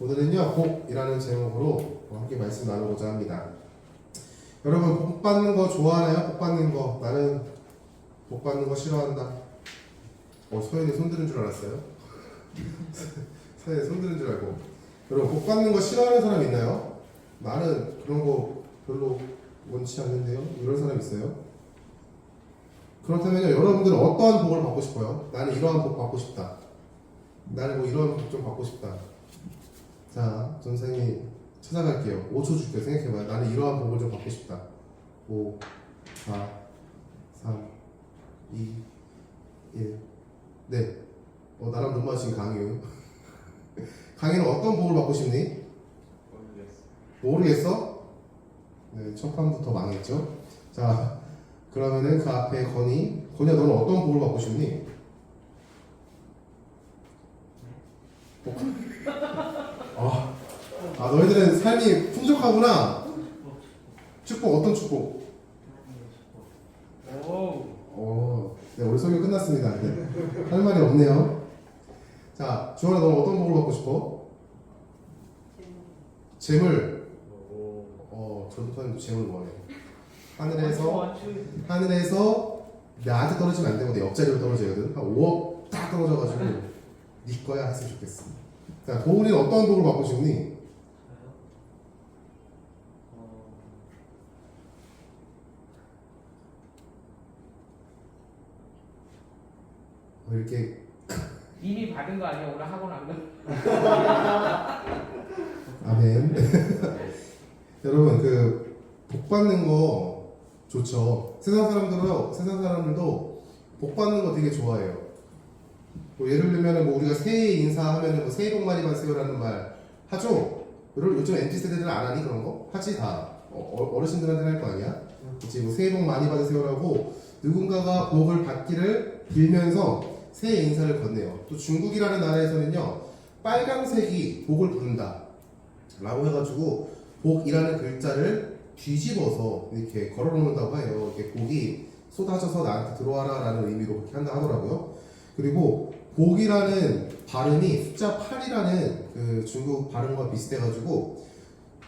오늘은요 복이라는 제목으로 함께 말씀 나누고자 합니다. 여러분 복 받는 거 좋아하나요? 복 받는 거. 나는 복 받는 거 싫어한다. 서현이 손 드는 줄 알았어요. 서현이 손 드는 줄 알고. 여러분 복 받는 거 싫어하는 사람 있나요? 나는 그런 거 별로 원치 않는데요. 이런 사람 있어요? 그렇다면요 여러분들은 어떠한 복을 받고 싶어요? 나는 이러한 복 받고 싶다. 나는 뭐 이런 복 좀 받고 싶다. 자, 선생님이 찾아갈게요. 5초 줄게요. 생각해봐요. 나는 이러한 복을 좀 받고 싶다. 5, 4, 3, 2, 1. 네. 나랑 눈 맞추신 강유. 강유는 어떤 복을 받고 싶니? 모르겠어? 네, 첫 판부터 망했죠? 자, 그러면은 그 앞에 건이야 너는 어떤 복을 받고 싶니? 너희들은 삶이 풍족하구나. 축복 어떤 축복? 네, 우리 설교 끝났습니다. 네. 할 말이 없네요. 자, 주원아 너는 어떤 복을 받고 싶어? 재물. 저도 사람도 재물 원해. 하늘에서 나한테 떨어지면 안 되고 내 옆자리로 떨어져야거든. 한 5억 딱 떨어져가지고 네 거야 했으면 좋겠어. 자, 도훈이는 어떤 복을 받고 싶니? 이렇게 이미 받은 거 아니야? 오늘 학원 안 가? 아멘. 여러분 복 받는 거 좋죠. 세상 사람들도 복 받는 거 되게 좋아해요. 뭐 예를 들면 뭐 우리가 새해 인사하면은 뭐 새해 복 많이 받으세요라는 말 하죠. 요즘 MZ 세대들은 안 하니 그런 거? 하지 다. 어르신들한테는 할 거 아니야? 그치 뭐 새해 복 많이 받으세요라고 누군가가 복을 받기를 빌면서 새해 인사를 건네요. 또 중국이라는 나라에서는요 빨강색이 복을 부른다 라고 해가지고 복이라는 글자를 뒤집어서 이렇게 걸어놓는다고 해요. 이렇게 복이 쏟아져서 나한테 들어와라 라는 의미로 그렇게 한다 하더라고요. 그리고 복이라는 발음이 숫자 8이라는 그 중국 발음과 비슷해가지고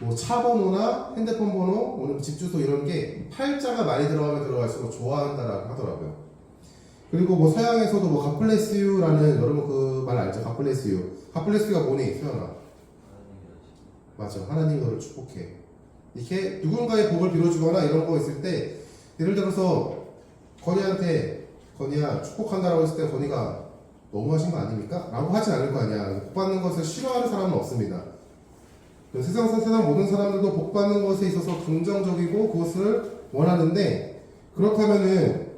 뭐 차 번호나 핸드폰 번호, 오늘 집 주소 이런 게 8자가 많이 들어가면 들어갈수록 좋아한다라고 하더라고요. 그리고 뭐 서양에서도 뭐 God bless you라는 여러분 그 말 알죠? God bless you. God bless you가 뭐니? 서연아. 맞아. 하나님 너를 축복해. 이렇게 누군가의 복을 빌어주거나 이런 거 있을 때 예를 들어서 건이한테 건이야 축복한다라고 했을 때 건이가 너무하신 거 아닙니까? 라고 하지 않을 거 아니야. 복 받는 것을 싫어하는 사람은 없습니다. 세상 모든 사람들도 복 받는 것에 있어서 긍정적이고 그것을 원하는데 그렇다면은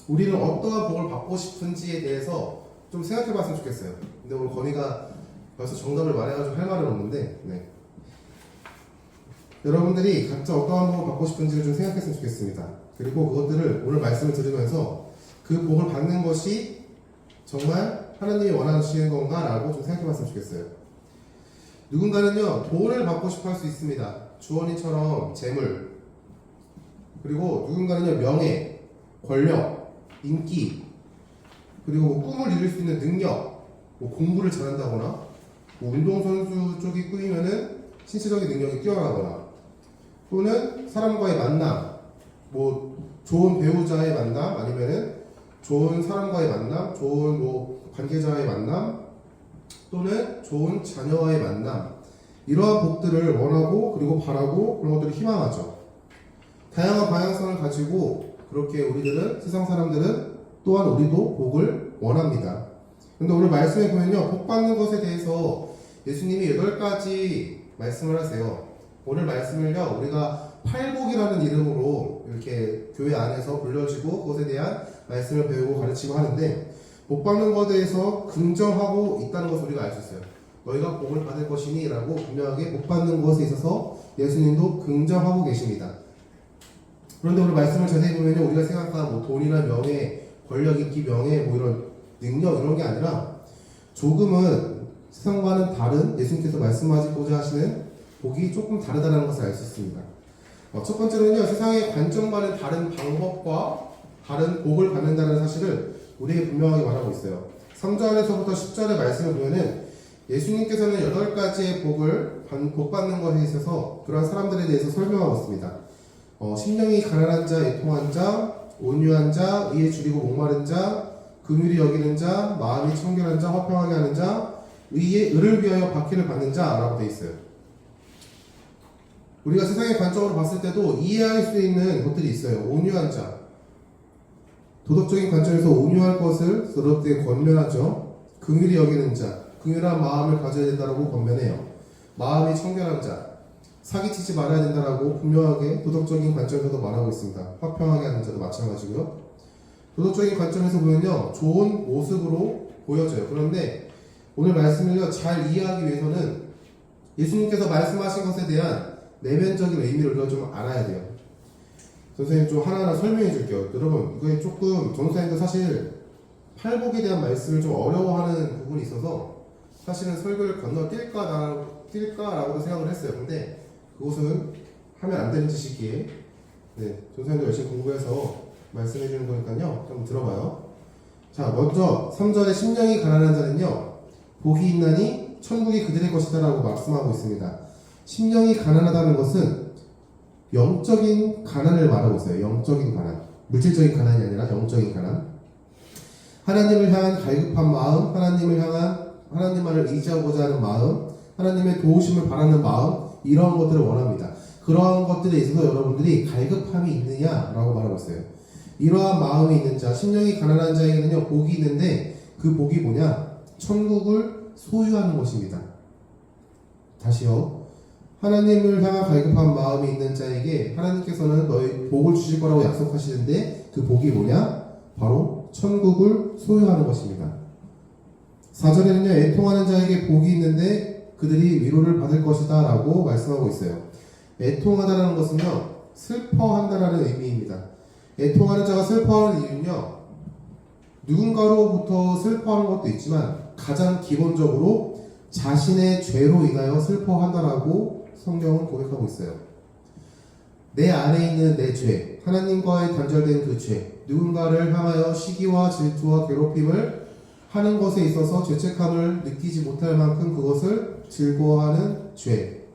우리는 어떠한 복을 받고 싶은지에 대해서 좀 생각해 봤으면 좋겠어요. 근데 오늘 건이가 벌써 정답을 말해가지고 할 말은 없는데 네. 여러분들이 각자 어떠한 복을 받고 싶은지를 좀 생각했으면 좋겠습니다. 그리고 그것들을 오늘 말씀을 들으면서 그 복을 받는 것이 정말 하나님이 원하시는 건가 라고 좀 생각해 봤으면 좋겠어요. 누군가는요 돈을 받고 싶어 할 수 있습니다. 주원이처럼 재물, 그리고 누군가는요 명예, 권력, 인기, 그리고 뭐 꿈을 이룰 수 있는 능력, 뭐 공부를 잘한다거나 뭐 운동선수 쪽이 꿈이면은 신체적인 능력이 뛰어나거나 또는 사람과의 만남, 뭐 좋은 배우자의 만남, 아니면은 좋은 사람과의 만남, 좋은 뭐 관계자의 만남, 또는 좋은 자녀와의 만남, 이러한 복들을 원하고 그리고 바라고 그런 것들을 희망하죠. 다양한 방향성을 가지고 그렇게 우리들은 세상 사람들은 또한 우리도 복을 원합니다. 그런데 오늘 말씀에 보면요 복 받는 것에 대해서 예수님이 8가지 말씀을 하세요. 오늘 말씀을요 우리가 팔복이라는 이름으로 이렇게 교회 안에서 불려지고 그것에 대한 말씀을 배우고 가르치고 하는데 복 받는 것에 대해서 긍정하고 있다는 것을 우리가 알 수 있어요. 너희가 복을 받을 것이니 라고 분명하게 복 받는 것에 있어서 예수님도 긍정하고 계십니다. 그런데 오늘 말씀을 자세히 보면 우리가 생각하는 뭐 돈이나 명예, 권력, 인기, 명예, 뭐 이런 능력 이런 게 아니라 조금은 세상과는 다른 예수님께서 말씀하시고자 하시는 복이 조금 다르다는 것을 알 수 있습니다. 첫 번째로는요 세상의 관점과는 다른 방법과 다른 복을 받는다는 사실을 우리에게 분명하게 말하고 있어요. 3절에서부터 10절의 말씀을 보면은 예수님께서는 8가지의 복 받는 것에 있어서 그러한 사람들에 대해서 설명하고 있습니다. 심령이 가난한 자, 애통한 자, 온유한 자, 의에 줄이고 목마른 자, 긍휼히 여기는 자, 마음이 청결한 자, 화평하게 하는 자, 의를 위하여 박해를 받는 자라고 되어 있어요. 우리가 세상의 관점으로 봤을 때도 이해할 수 있는 것들이 있어요. 온유한 자, 도덕적인 관점에서 온유할 것을 서럽게 권면하죠. 긍휼히 여기는 자, 긍휼한 마음을 가져야 된다고 권면해요. 마음이 청결한 자, 사기치지 말아야 된다라고 분명하게 도덕적인 관점에서도 말하고 있습니다. 화평하게 하는 자도 마찬가지고요. 도덕적인 관점에서 보면요, 좋은 모습으로 보여져요. 그런데 오늘 말씀을요 잘 이해하기 위해서는 예수님께서 말씀하신 것에 대한 내면적인 의미를 우리가 좀 알아야 돼요. 선생님 좀 하나하나 설명해 줄게요. 여러분, 이거에 조금 전도사님도 사실 팔복에 대한 말씀을 좀 어려워하는 부분이 있어서 사실은 설교를 건너뛸까라고도 생각을 했어요. 근데 그것은 하면 안 되는 짓이기에 전도사님도 열심히 공부해서 말씀해 주는 거니까요. 좀 들어봐요. 자, 먼저 3절에 심령이 가난한 자는요 복이 있나니 천국이 그들의 것이다 라고 말씀하고 있습니다. 심령이 가난하다는 것은 영적인 가난을 말하고 있어요. 영적인 가난, 물질적인 가난이 아니라 영적인 가난. 하나님을 향한 갈급한 마음, 하나님만을 의지하고자 하는 마음, 하나님의 도우심을 바라는 마음, 이러한 것들을 원합니다. 그러한 것들에 있어서 여러분들이 갈급함이 있느냐라고 말하고 있어요. 이러한 마음이 있는 자, 심령이 가난한 자에게는요 복이 있는데 그 복이 뭐냐? 천국을 소유하는 것입니다. 다시요. 하나님을 향한 갈급한 마음이 있는 자에게 하나님께서는 너희 복을 주실 거라고 약속하시는데 그 복이 뭐냐? 바로 천국을 소유하는 것입니다. 4절에는요 애통하는 자에게 복이 있는데 그들이 위로를 받을 것이다 라고 말씀하고 있어요. 애통하다라는 것은요 슬퍼한다라는 의미입니다. 애통하는 자가 슬퍼하는 이유는요 누군가로부터 슬퍼하는 것도 있지만 가장 기본적으로 자신의 죄로 인하여 슬퍼한다라고 성경은 고백하고 있어요. 내 안에 있는 내 죄, 하나님과의 단절된 그 죄, 누군가를 향하여 시기와 질투와 괴롭힘을 하는 것에 있어서 죄책감을 느끼지 못할 만큼 그것을 즐거워하는 죄,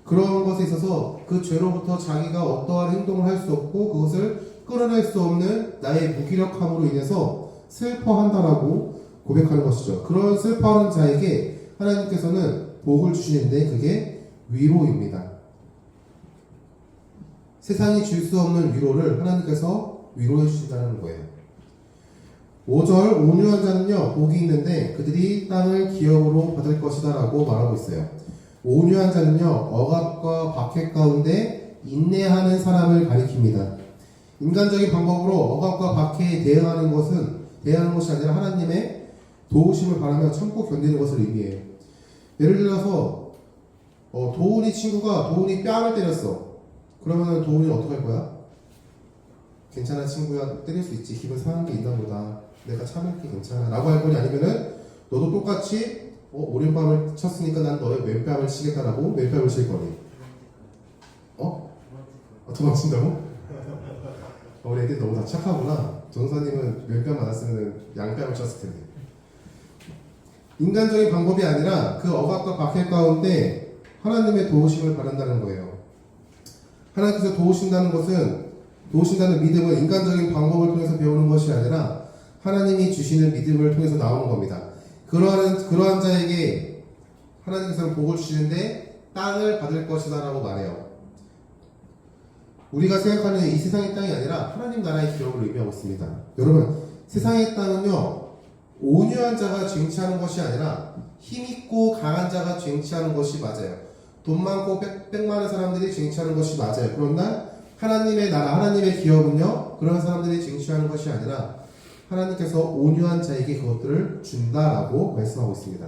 그런 것에 있어서 그 죄로부터 자기가 어떠한 행동을 할 수 없고 그것을 끌어낼 수 없는 나의 무기력함으로 인해서 슬퍼한다라고 고백하는 것이죠. 그런 슬퍼하는 자에게 하나님께서는 복을 주시는데 그게 위로입니다. 세상이 줄 수 없는 위로를 하나님께서 위로해 주신다는 거예요. 5절 온유한 자는요 복이 있는데 그들이 땅을 기업으로 받을 것이다 라고 말하고 있어요. 온유한 자는요 억압과 박해 가운데 인내하는 사람을 가리킵니다. 인간적인 방법으로 억압과 박해에 대응하는 것이 아니라 하나님의 도우심을 바라며 참고 견디는 것을 의미해요. 예를 들어서 도훈이 친구가 도훈이 뺨을 때렸어. 그러면 도훈이는 어떻게 할 거야? 괜찮아 친구야, 때릴 수 있지, 기분 상한 게 있나 보다, 내가 참을게, 괜찮아 라고 할 거니, 아니면은 너도 똑같이 오른뺨을 쳤으니까 난 너의 왼뺨을 치겠다라고 왼뺨을 칠 거니? 도망친다고? 우리 애들이 너무 다 착하구나. 전사님은 왼뺨 맞았으면 양뺨을 쳤을 텐데. 인간적인 방법이 아니라 그 억압과 박해 가운데 하나님의 도우심을 바란다는 거예요. 하나님께서 도우신다는 믿음은 인간적인 방법을 통해서 배우는 것이 아니라 하나님이 주시는 믿음을 통해서 나오는 겁니다. 그러한 자에게 하나님께서는 복을 주시는데 땅을 받을 것이다 라고 말해요. 우리가 생각하는 이 세상의 땅이 아니라 하나님 나라의 기업을 의미하고 있습니다. 여러분, 세상의 땅은요 온유한 자가 쟁취하는 것이 아니라 힘있고 강한 자가 쟁취하는 것이 맞아요. 돈 많고 빽 많은 사람들이 쟁취하는 것이 맞아요. 그러나 하나님의 나라, 하나님의 기업은요 그런 사람들이 쟁취하는 것이 아니라 하나님께서 온유한 자에게 그것들을 준다라고 말씀하고 있습니다.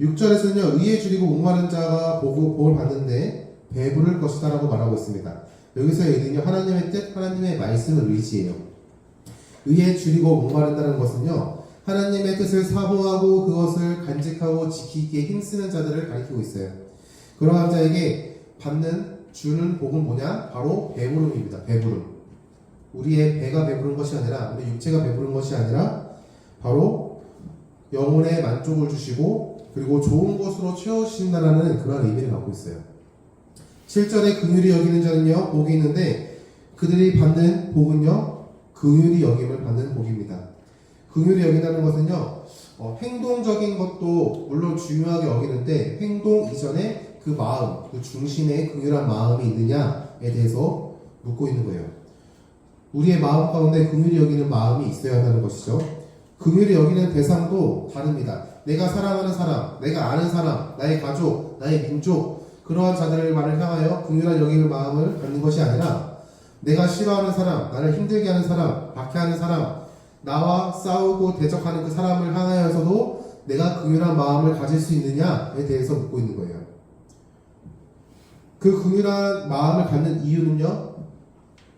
6절에서는요 의에 줄이고 목마른 자가 복을 받는데 배부를 것이다 라고 말하고 있습니다. 여기서의 의는요 하나님의 뜻, 하나님의 말씀을 의지해요. 의에 줄이고 목마른다는 것은요 하나님의 뜻을 사모하고 그것을 간직하고 지키기에 힘쓰는 자들을 가리키고 있어요. 그러한 자에게 주는 복은 뭐냐? 바로 배부름입니다. 배부름. 우리의 배가 배부른 것이 아니라, 우리 육체가 배부른 것이 아니라 바로 영혼의 만족을 주시고 그리고 좋은 것으로 채워주신다라는 그런 의미를 갖고 있어요. 7절에 긍휼히 여기는 자는요 복이 있는데 그들이 받는 복은요 긍휼히 여김을 받는 복입니다. 긍휼히 여긴다는 것은요 행동적인 것도 물론 중요하게 여기는데 행동 이전에 그 마음, 그 중심에 긍휼한 마음이 있느냐에 대해서 묻고 있는 거예요. 우리의 마음 가운데 긍휼히 여기는 마음이 있어야 한다는 것이죠. 긍휼히 여기는 대상도 다릅니다. 내가 사랑하는 사람, 내가 아는 사람, 나의 가족, 나의 민족 그러한 자들만을 향하여 긍휼한 여김의 마음을 갖는 것이 아니라 내가 싫어하는 사람, 나를 힘들게 하는 사람, 박해하는 사람, 나와 싸우고 대적하는 그 사람을 향하여서도 내가 긍휼한 마음을 가질 수 있느냐에 대해서 묻고 있는 거예요. 그 긍휼한 마음을 갖는 이유는요,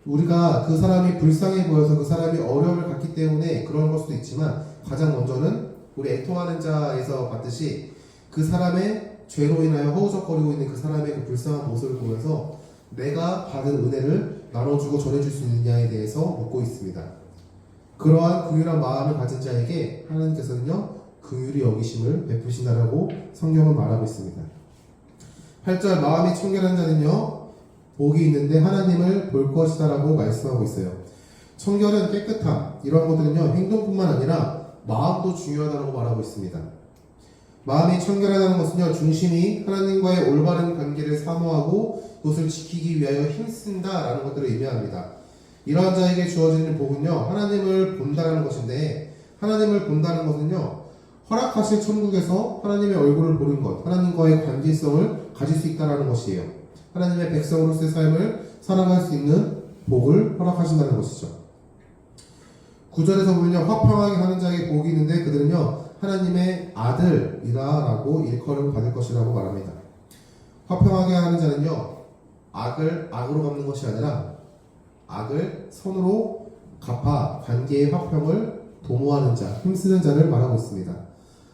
우리가 그 사람이 불쌍해 보여서 그 사람이 어려움을 갖기 때문에 그런 걸 수도 있지만 가장 먼저는 우리 애통하는 자에서 봤듯이 그 사람의 죄로 인하여 허우적거리고 있는 그 사람의 그 불쌍한 모습을 보면서 내가 받은 은혜를 나눠주고 전해줄 수 있느냐에 대해서 묻고 있습니다. 그러한 긍휼한 마음을 가진 자에게 하나님께서는요 긍휼히 여기심을 베푸신다라고 성경은 말하고 있습니다. 8절 마음이 청결한 자는요 복이 있는데 하나님을 볼 것이다 라고 말씀하고 있어요. 청결은 깨끗함 이런 것들은요 행동뿐만 아니라 마음도 중요하다고 말하고 있습니다. 마음이 청결하다는 것은요 중심이 하나님과의 올바른 관계를 사모하고 그것을 지키기 위하여 힘쓴다 라는 것들을 의미합니다. 이러한 자에게 주어지는 복은요 하나님을 본다는 것인데 하나님을 본다는 것은요 허락하실 천국에서 하나님의 얼굴을 보는 것, 하나님과의 관계성을 가질 수 있다는 것이에요. 하나님의 백성으로서의 삶을 살아갈 수 있는 복을 허락하신다는 것이죠. 9절에서 보면요 화평하게 하는 자에게 복이 있는데 그들은요 하나님의 아들이다 라고 일컬음을 받을 것이라고 말합니다. 화평하게 하는 자는요 악을 악으로 갚는 것이 아니라 악을 선으로 갚아 관계의 화평을 도모하는 자, 힘쓰는 자를 말하고 있습니다.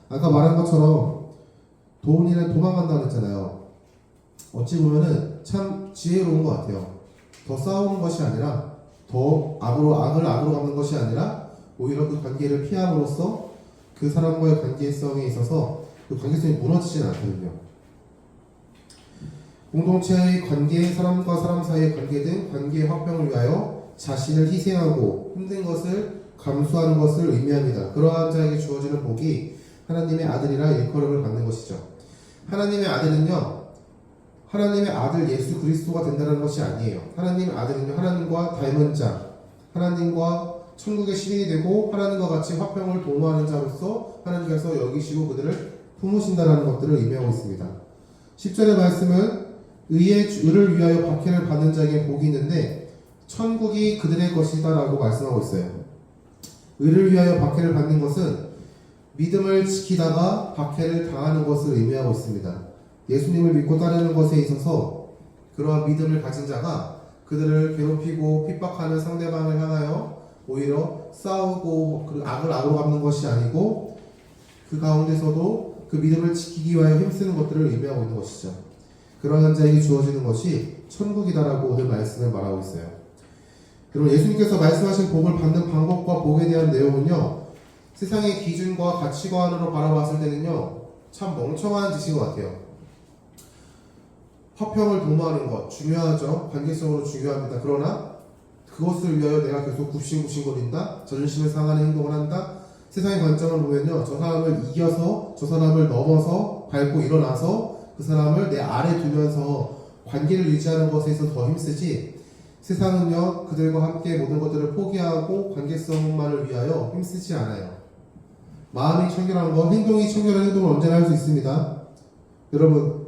아까 말한 것처럼 도훈이는 도망간다고 했잖아요. 어찌 보면은 참 지혜로운 것 같아요. 더 싸우는 것이 아니라 더 악을 악으로 갚는 것이 아니라 오히려 그 관계를 피함으로써 그 사람과의 관계성에 있어서 그 관계성이 무너지지는 않거든요. 공동체의 관계, 사람과 사람 사이의 관계 등 관계의 화평을 위하여 자신을 희생하고 힘든 것을 감수하는 것을 의미합니다. 그러한 자에게 주어지는 복이 하나님의 아들이라 일컬음을 받는 것이죠. 하나님의 아들은요 하나님의 아들 예수 그리스도가 된다는 것이 아니에요. 하나님의 아들은요 하나님과 닮은 자, 하나님과 천국의 시민이 되고 하나님과 같이 화평을 도모하는 자로서 하나님께서 여기시고 그들을 품으신다는 것들을 의미하고 있습니다. 10절의 말씀은 의를 위하여 박해를 받는 자에게 복이 있는데 천국이 그들의 것이다 라고 말씀하고 있어요. 의를 위하여 박해를 받는 것은 믿음을 지키다가 박해를 당하는 것을 의미하고 있습니다. 예수님을 믿고 따르는 것에 있어서 그러한 믿음을 가진 자가 그들을 괴롭히고 핍박하는 상대방을 향하여 오히려 싸우고 그 악을 악으로 갚는 것이 아니고 그 가운데서도 그 믿음을 지키기 위하여 힘쓰는 것들을 의미하고 있는 것이죠. 그러한 자에게 주어지는 것이 천국이다라고 오늘 말씀을 말하고 있어요. 여러분 예수님께서 말씀하신 복을 받는 방법과 복에 대한 내용은요 세상의 기준과 가치관으로 바라봤을 때는요 참 멍청한 짓인 것 같아요. 화평을 도모하는 것 중요하죠. 관계성으로 중요합니다. 그러나 그것을 위하여 내가 계속 굽신굽신거린다, 자존심을 상하는 행동을 한다. 세상의 관점을 보면요 저 사람을 이겨서 저 사람을 넘어서 밟고 일어나서 그 사람을 내 아래 두면서 관계를 유지하는 것에 있어서 더 힘쓰지, 세상은요 그들과 함께 모든 것들을 포기하고 관계성만을 위하여 힘쓰지 않아요. 마음이 청결한 것, 행동이 청결한 행동을 언제나 할 수 있습니다. 여러분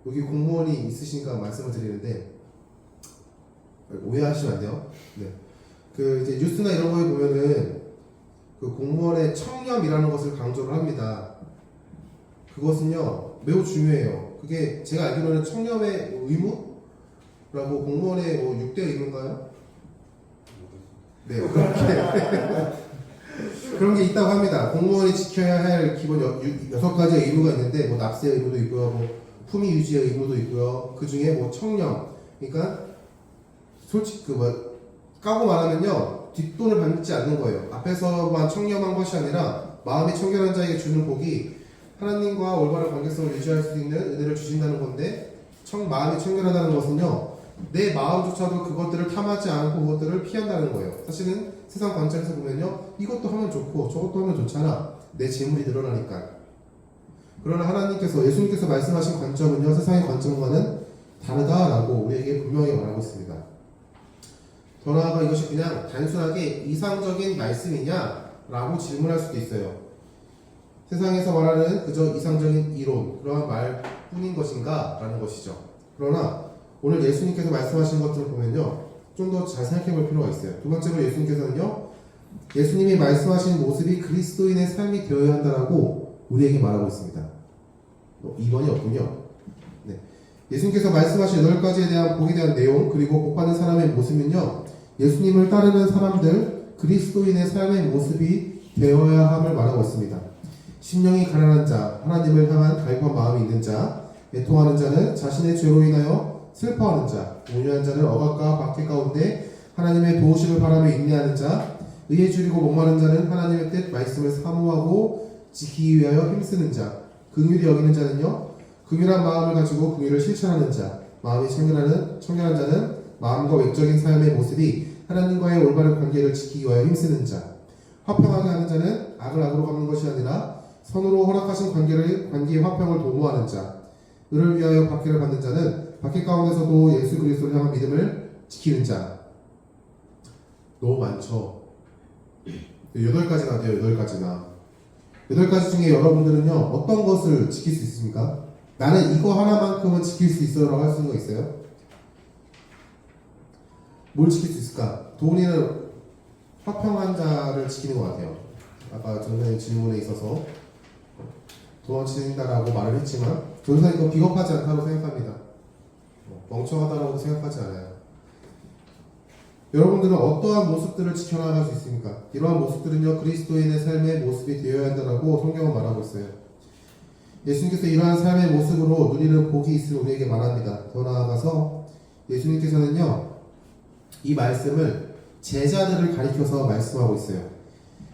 여기 공무원이 있으시니까 말씀을 드리는데 오해하시면 안 돼요. 네. 그 이제 뉴스나 이런 거에 보면은 그 공무원의 청렴이라는 것을 강조를 합니다. 그것은요 매우 중요해요. 그게 제가 알기로는 청렴의 의무라고 공무원의 뭐 6대 의무인가요? 네, 그렇게 그런 게 있다고 합니다. 공무원이 지켜야 할 기본 6가지의 의무가 있는데 뭐 납세 의무도 있고요, 뭐 품위 유지의 의무도 있고요. 그 중에 뭐 청렴, 그러니까 솔직히 그 뭐 까고 말하면요 뒷돈을 받지 않는 거예요. 앞에서만 청렴한 것이 아니라 마음이 청결한 자에게 주는 복이 하나님과 올바른 관계성을 유지할 수 있는 은혜를 주신다는 건데, 마음이 청결하다는 것은요, 내 마음조차도 그것들을 탐하지 않고 그것들을 피한다는 거예요. 사실은 세상 관점에서 보면요, 이것도 하면 좋고 저것도 하면 좋잖아. 내 재물이 늘어나니까. 그러나 하나님께서, 예수님께서 말씀하신 관점은요, 세상의 관점과는 다르다라고 우리에게 분명히 말하고 있습니다. 더 나아가 이것이 그냥 단순하게 이상적인 말씀이냐라고 질문할 수도 있어요. 세상에서 말하는 그저 이상적인 이론, 그러한 말뿐인 것인가? 라는 것이죠. 그러나 오늘 예수님께서 말씀하신 것들을 보면요, 좀 더 잘 생각해 볼 필요가 있어요. 두 번째로 예수님께서는요, 예수님이 말씀하신 모습이 그리스도인의 삶이 되어야 한다라고 우리에게 말하고 있습니다. 2번이 없군요. 네. 예수님께서 말씀하신 8가지에 대한 복에 대한 내용, 그리고 복받는 사람의 모습은요, 예수님을 따르는 사람들, 그리스도인의 삶의 모습이 되어야 함을 말하고 있습니다. 심령이 가난한 자, 하나님을 향한 갈급한 마음이 있는 자, 애통하는 자는 자신의 죄로 인하여 슬퍼하는 자, 온유한 자는 억압과 박해 가운데 하나님의 도우심을 바라며 인내하는 자, 의에 줄이고 목마른 자는 하나님의 뜻 말씀을 사모하고 지키기 위하여 힘쓰는 자, 긍휼히 여기는 자는요, 긍휼한 마음을 가지고 긍휼을 실천하는 자, 마음이 청결한 자는 마음과 외적인 삶의 모습이 하나님과의 올바른 관계를 지키기 위하여 힘쓰는 자, 화평하게 하는 자는 악을 악으로 갚는 것이 아니라 선으로 허락하신 관계의 화평을 도모하는 자, 의를 위하여 박해를 받는 자는 박해 가운데서도 예수 그리스도를 향한 믿음을 지키는 자. 너무 많죠. 8가지나 돼요. 8가지나. 8가지 중에 여러분들은요, 어떤 것을 지킬 수 있습니까? 나는 이거 하나만큼은 지킬 수 있어요 라고 할 수 있는 거 있어요? 뭘 지킬 수 있을까? 도훈이는 화평한 자를 지키는 것 같아요. 아까 전에 질문에 있어서 도망친다라고 말을 했지만 저는 이거 비겁하지 않다고 생각합니다. 멍청하다라고 생각하지 않아요. 여러분들은 어떠한 모습들을 지켜나갈 수 있습니까? 이러한 모습들은요, 그리스도인의 삶의 모습이 되어야 한다라고 성경은 말하고 있어요. 예수님께서 이러한 삶의 모습으로 누리는 복이 있음을 우리에게 말합니다. 더 나아가서 예수님께서는요, 이 말씀을 제자들을 가리켜서 말씀하고 있어요.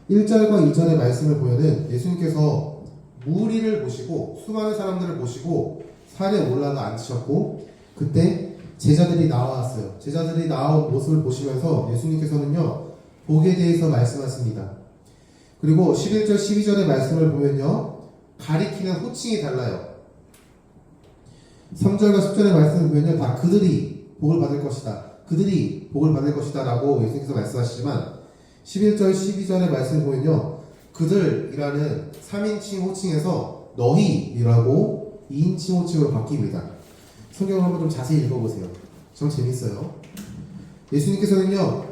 1절과 2절의 말씀을 보면은 예수님께서 무리를 보시고 수많은 사람들을 보시고 산에 올라가 앉으셨고, 그때 제자들이 나왔어요. 제자들이 나온 모습을 보시면서 예수님께서는요, 복에 대해서 말씀하십니다. 그리고 11절, 12절의 말씀을 보면요, 가리키는 호칭이 달라요. 3절과 10절의 말씀을 보면요, 다 그들이 복을 받을 것이다, 그들이 복을 받을 것이다 라고 예수님께서 말씀하시지만 11절, 12절의 말씀을 보면요, 그들이라는 3인칭 호칭에서 너희이라고 2인칭 호칭으로 바뀝니다. 성경을 한번 좀 자세히 읽어보세요. 좀 재밌어요. 예수님께서는요,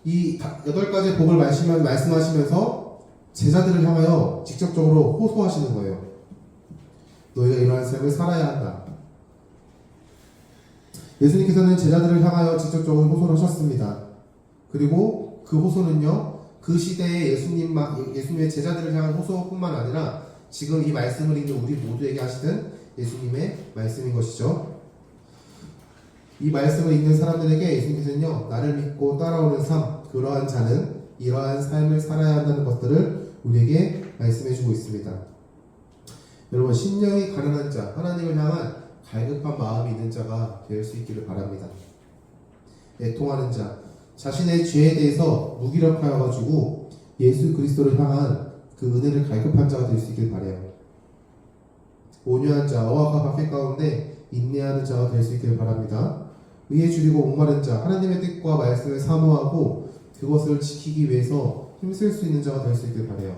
이 8가지의 복을 말씀하시면서 제자들을 향하여 직접적으로 호소하시는 거예요. 너희가 이러한 삶을 살아야 한다. 예수님께서는 제자들을 향하여 직접적으로 호소를 하셨습니다. 그리고 그 호소는요, 그 시대에 예수님의 제자들을 향한 호소뿐만 아니라 지금 이 말씀을 읽는 우리 모두에게 하시는 예수님의 말씀인 것이죠. 이 말씀을 읽는 사람들에게 예수님께서는요, 나를 믿고 따라오는 삶, 그러한 자는 이러한 삶을 살아야 한다는 것들을 우리에게 말씀해주고 있습니다. 여러분, 심령이 가난한 자, 하나님을 향한 갈급한 마음이 있는 자가 될 수 있기를 바랍니다. 애통하는 자, 자신의 죄에 대해서 무기력하여 가지고 예수 그리스도를 향한 그 은혜를 갈급한 자가 될 수 있길 바라요. 온유한 자, 어학과 박해 가운데 인내하는 자가 될 수 있길 바랍니다. 의에 줄이고 목마른 자, 하나님의 뜻과 말씀을 사모하고 그것을 지키기 위해서 힘쓸 수 있는 자가 될 수 있길 바라요.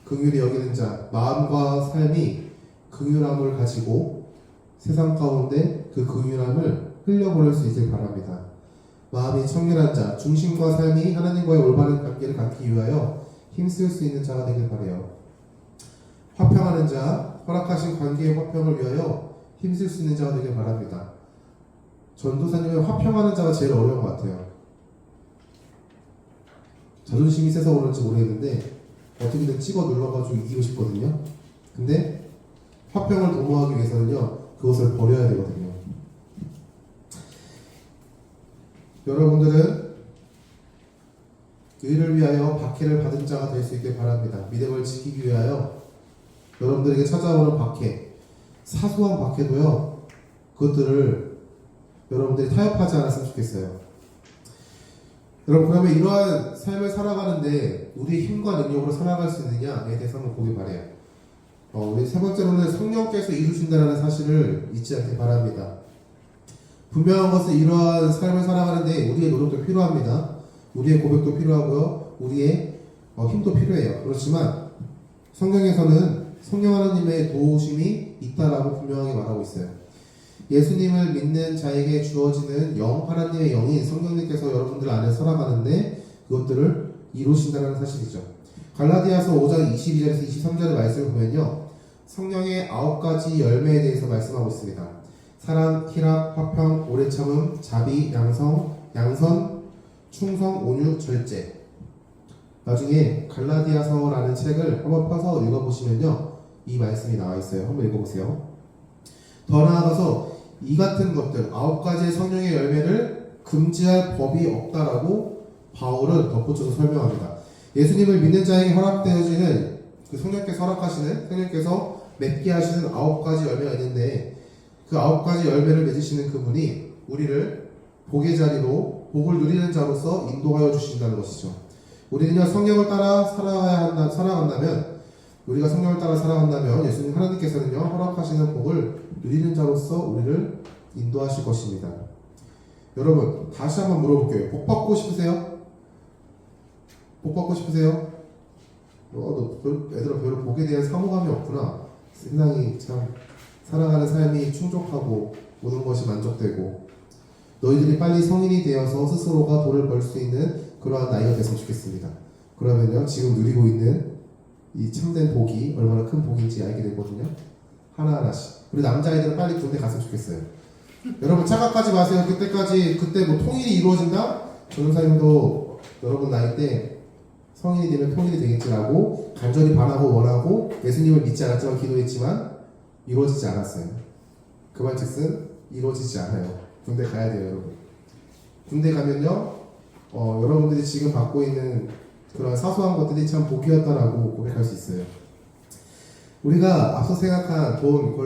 긍휼히 여기는 자, 마음과 삶이 긍휼함을 가지고 세상 가운데 그 긍휼함을 흘려보낼 수 있길 바랍니다. 마음이 청결한 자, 중심과 삶이 하나님과의 올바른 관계를 갖기 위하여 힘쓸 수 있는 자가 되길 바라요. 화평하는 자, 허락하신 관계의 화평을 위하여 힘쓸 수 있는 자가 되길 바랍니다. 전도사님은 화평하는 자가 제일 어려운 것 같아요. 자존심이 세서 그런지 모르겠는데 어떻게든 찍어 눌러가지고 이기고 싶거든요. 근데 화평을 도모하기 위해서는요, 그것을 버려야 되거든요. 여러분들은 의를 위하여 박해를 받은 자가 될 수 있길 바랍니다. 믿음을 지키기 위하여 여러분들에게 찾아오는 박해, 사소한 박해도요, 그것들을 여러분들이 타협하지 않았으면 좋겠어요. 여러분, 그러면 이러한 삶을 살아가는데 우리의 힘과 능력으로 살아갈 수 있느냐에 대해서 한번 보기 바래요. 우리 세 번째로는 성령께서 이루신다는 사실을 잊지 않기 바랍니다. 분명한 것은 이러한 삶을 살아가는데 우리의 노력도 필요합니다. 우리의 고백도 필요하고요. 우리의 힘도 필요해요. 그렇지만 성경에서는 성령 하나님의 도우심이 있다라고 분명하게 말하고 있어요. 예수님을 믿는 자에게 주어지는 영, 하나님의 영인 성령님께서 여러분들 안에 살아가는데 그것들을 이루신다는 사실이죠. 갈라디아서 5장 22절에서 23절의 말씀을 보면요, 성령의 9가지 열매에 대해서 말씀하고 있습니다. 사랑, 희락, 화평, 오래 참음, 자비, 양선, 충성, 온유, 절제. 나중에 갈라디아서라는 책을 한번 펴서 읽어보시면요, 이 말씀이 나와 있어요. 한번 읽어보세요. 더 나아가서 이 같은 것들 9가지의 성령의 열매를 금지할 법이 없다라고 바울은 덧붙여서 설명합니다. 예수님을 믿는 자에게 허락되어지는 그 성령께서 맺게 하시는 9가지 열매가 있는데 그 9가지 열매를 맺으시는 그분이 우리를 복의 자리로 복을 누리는 자로서 인도하여 주신다는 것이죠. 우리는요, 성령을 따라 살아간다면 우리가 성령을 따라 살아간다면 예수님 하나님께서는요, 허락하시는 복을 누리는 자로서 우리를 인도하실 것입니다. 여러분, 다시 한번 물어볼게요. 복 받고 싶으세요? 복 받고 싶으세요? 얘들아, 별로 복에 대한 사모감이 없구나. 세상이 참 살아가는 삶이 충족하고 모든 것이 만족되고 너희들이 빨리 성인이 되어서 스스로가 돈을 벌 수 있는 그러한 나이가 됐으면 좋겠습니다. 그러면요, 지금 누리고 있는 이 참된 복이 얼마나 큰 복인지 알게 되거든요. 하나하나씩. 우리 남자아이들은 빨리 군대 갔으면 좋겠어요. 여러분, 착각하지 마세요. 그때 뭐 통일이 이루어진다? 전도사님도 여러분 나이 때 성인이 되면 통일이 되겠지라고 간절히 바라고 원하고 예수님을 믿지 않았지만 기도했지만 이루어지지 않았어요. 그 말즉슨 이루어지지 않아요. 군대 가야 돼요, 여러분. 군대 가면요, 여러분들이 지금 받고 있는 그런 사소한 것들이 참 복이었다라고 고백할 수 있어요. 우리가 앞서 생각한 돈,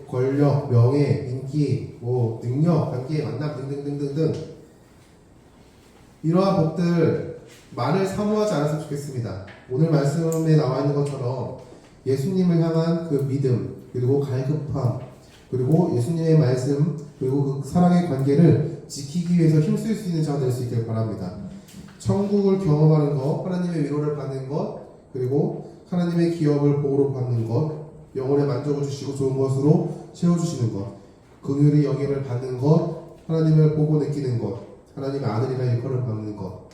권력, 명예, 인기, 능력, 관계, 만남 등등등등등 이러한 복들만을 사모하지 않았으면 좋겠습니다. 오늘 말씀에 나와 있는 것처럼 예수님을 향한 그 믿음, 그리고 갈급함, 그리고 예수님의 말씀, 그리고 그 사랑의 관계를 지키기 위해서 힘쓸 수 있는 자가 될 수 있길 바랍니다. 천국을 경험하는 것, 하나님의 위로를 받는 것, 그리고 하나님의 기업을 보호로 받는 것, 영혼의 만족을 주시고 좋은 것으로 채워주시는 것, 긍휼히 여김을 받는 것, 하나님을 보고 느끼는 것, 하나님의 아들이라는 일컬음을 받는 것.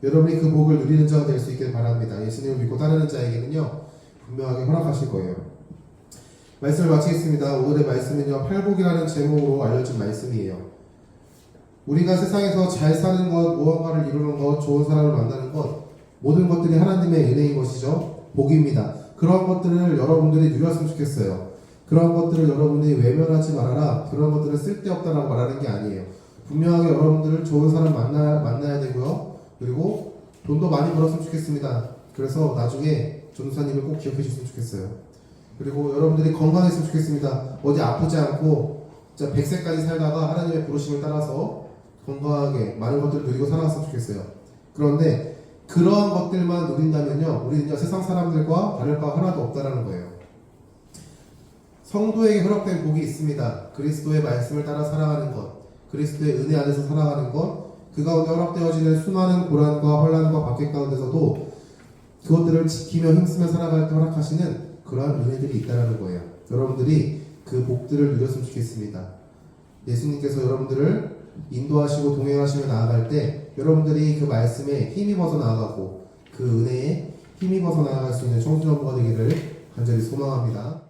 여러분이 그 복을 누리는 자가 될 수 있길 바랍니다. 예수님을 믿고 따르는 자에게는요, 분명하게 허락하실 거예요. 말씀을 마치겠습니다. 오늘의 말씀은요, 팔복이라는 제목으로 알려진 말씀이에요. 우리가 세상에서 잘 사는 것, 무언가를 이루는 것, 좋은 사람을 만나는 것, 모든 것들이 하나님의 은혜인 것이죠. 복입니다. 그런 것들을 여러분들이 누렸으면 좋겠어요. 그런 것들을 여러분들이 외면하지 말아라. 그런 것들은 쓸데없다라고 말하는 게 아니에요. 분명하게 여러분들을 좋은 사람 만나야 되고요. 그리고 돈도 많이 벌었으면 좋겠습니다. 그래서 나중에 전도사님을 꼭 기억해 주셨으면 좋겠어요. 그리고 여러분들이 건강했으면 좋겠습니다. 어디 아프지 않고 진짜 100세까지 살다가 하나님의 부르심을 따라서 건강하게 많은 것들을 누리고 살아갔으면 좋겠어요. 그런데 그러한 것들만 누린다면요, 우리는요, 세상 사람들과 다를 바 하나도 없다라는 거예요. 성도에게 허락된 복이 있습니다. 그리스도의 말씀을 따라 살아가는 것, 그리스도의 은혜 안에서 살아가는 것, 그 가운데 허락되어지는 수많은 고난과 환난과 박해 가운데서도 그것들을 지키며 힘쓰며 살아갈 때 허락하시는 그러한 은혜들이 있다는 거예요. 여러분들이 그 복들을 누렸으면 좋겠습니다. 예수님께서 여러분들을 인도하시고 동행하시며 나아갈 때 여러분들이 그 말씀에 힘입어서 나아가고 그 은혜에 힘입어서 나아갈 수 있는 청소년부가 되기를 간절히 소망합니다.